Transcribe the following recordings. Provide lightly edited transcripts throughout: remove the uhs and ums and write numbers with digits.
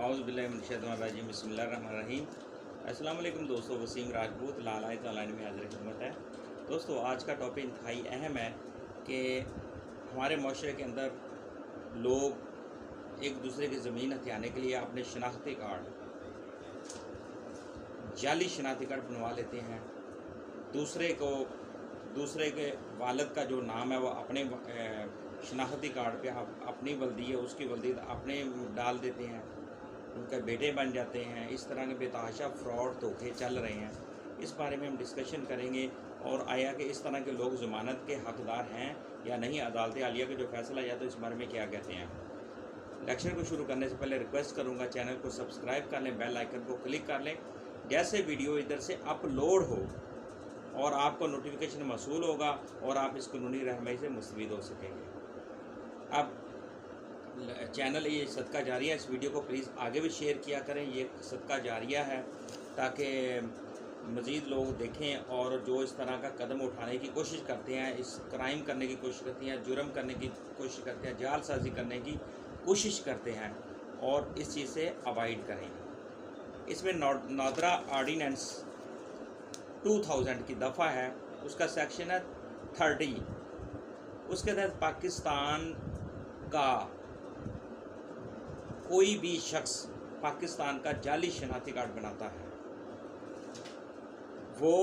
औज़ुबिल्लाहिमिनश्शैतानिर्रजीम बिस्मिल्लाहिर्रहमानिर्रहीम। अस्सलाम वालेकुम दोस्तों, वसीम राजपूत लाला तालानी में हाज़िर खिदमत है। दोस्तों, आज का टॉपिक इंतहाई अहम है कि हमारे माशरे के अंदर लोग एक दूसरे की ज़मीन हथियाने के लिए अपने शनाख्ती कार्ड, जाली शनाख्ती कार्ड बनवा लेते हैं। दूसरे के वालिद का जो नाम है वो अपने शनाख्ती कार्ड पे अपनी वल्दी है, उसकी वल्दी अपने डाल देते हैं, उनके बेटे बन जाते हैं। इस तरह के बेतहाशा फ्रॉड धोखे चल रहे हैं। इस बारे में हम डिस्कशन करेंगे और आया कि इस तरह के लोग ज़मानत के हकदार हैं या नहीं। अदालत आलिया का जो फैसला आया तो इस बारे में क्या कहते हैं। लेक्चर को शुरू करने से पहले रिक्वेस्ट करूंगा, चैनल को सब्सक्राइब कर लें, बेल आइकन को क्लिक कर लें। जैसे वीडियो इधर से अपलोड हो और आपको नोटिफिकेशन मौसूल होगा और आप इस कानूनी रहनुमाई से मुस्तफ़ीद हो सकेंगे। अब चैनल ये सदका जारिया, इस वीडियो को प्लीज़ आगे भी शेयर किया करें। ये सदका जारिया है ताकि मज़ीद लोग देखें और जो इस तरह का कदम उठाने की कोशिश करते हैं, इस क्राइम करने की कोशिश करते हैं, जुर्म करने की कोशिश करते हैं, जालसाजी करने की कोशिश करते हैं और इस चीज़ से अवॉइड करें। इसमें नादरा ऑर्डिनेंस 2000 की दफ़ा है, उसका सेक्शन है 30। उसके तहत पाकिस्तान का कोई भी शख्स पाकिस्तान का जाली शनाख्ती कार्ड बनाता है, वो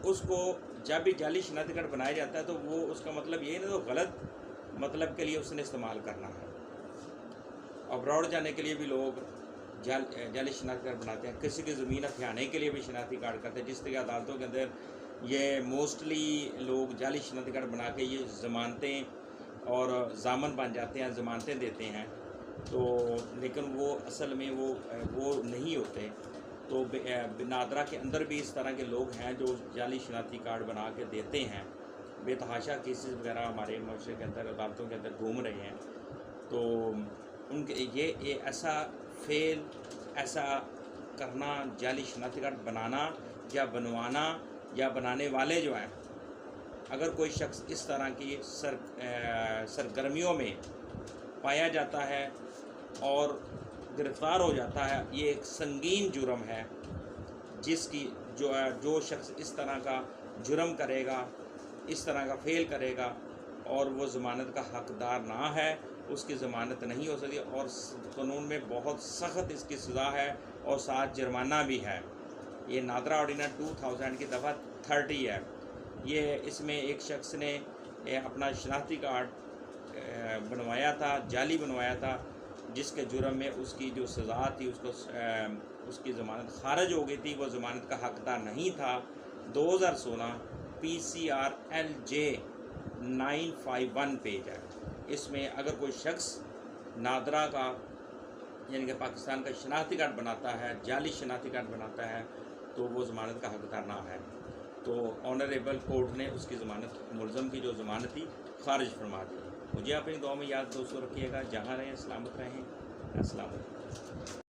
उसको जब भी जाली शनाख्ती कार्ड बनाया जाता है तो वो उसका मतलब ये नहीं तो गलत मतलब के लिए उसने इस्तेमाल करना है। अब्रॉड जाने के लिए भी लोग जाली शनाख्ती कार्ड बनाते हैं, किसी की ज़मीन हथियाने के लिए भी शनाख्ती कार्ड करते हैं। जिस तरह अदालतों के अंदर ये मोस्टली लोग जाली शनाख्ती कार्ड बना के ये ज़मानतें और ज़ामन बन जाते हैं, ज़मानतें देते हैं, तो लेकिन वो असल में वो नहीं होते। तो नादरा के अंदर भी इस तरह के लोग हैं जो जाली शनाख्ती कार्ड बना के देते हैं। बेतहाशा केसेस वगैरह हमारे माशरे के अंदर अदालतों के अंदर घूम रहे हैं। तो उनके ये ऐसा करना, जाली शनाख्ती कार्ड बनाना या बनवाना या बनाने वाले जो हैं, अगर कोई शख्स इस तरह की सरगर्मियों में पाया जाता है और गिरफ़्तार हो जाता है, ये एक संगीन जुर्म है जिसकी जो शख्स इस तरह का जुर्म करेगा, इस तरह का फेल करेगा और वो ज़मानत का हकदार ना है, उसकी ज़मानत नहीं हो सकती और कानून में बहुत सख्त इसकी सज़ा है और साथ जुर्माना भी है। ये नादरा ऑर्डिनेंस 2000 की दफ़ा 30 है। ये इसमें एक शख्स ने अपना शनाख्ती कार्ड बनवाया था, जाली बनवाया था, जिसके जुर्म में उसकी जो सज़ा थी उसकी ज़मानत खारिज हो गई थी, वो ज़मानत का हकदार नहीं था। 2016 PCR LJ 951 पेज है। इसमें अगर कोई शख्स नादरा का यानी कि पाकिस्तान का शनाख्ती कार्ड बनाता है, जाली शनाख्ती कार्ड बनाता है, तो वो ज़मानत का हकदार ना है। तो ऑनरेबल कोर्ट ने उसकी ज़मानत, मुलज़म की जो ज़मानत थी, खारिज फरमा दी। मुझे अपनी दुआ में याद दोस्तों रखिएगा। जहाँ रहें सलामत रहें। अस्सलाम वालेकुम।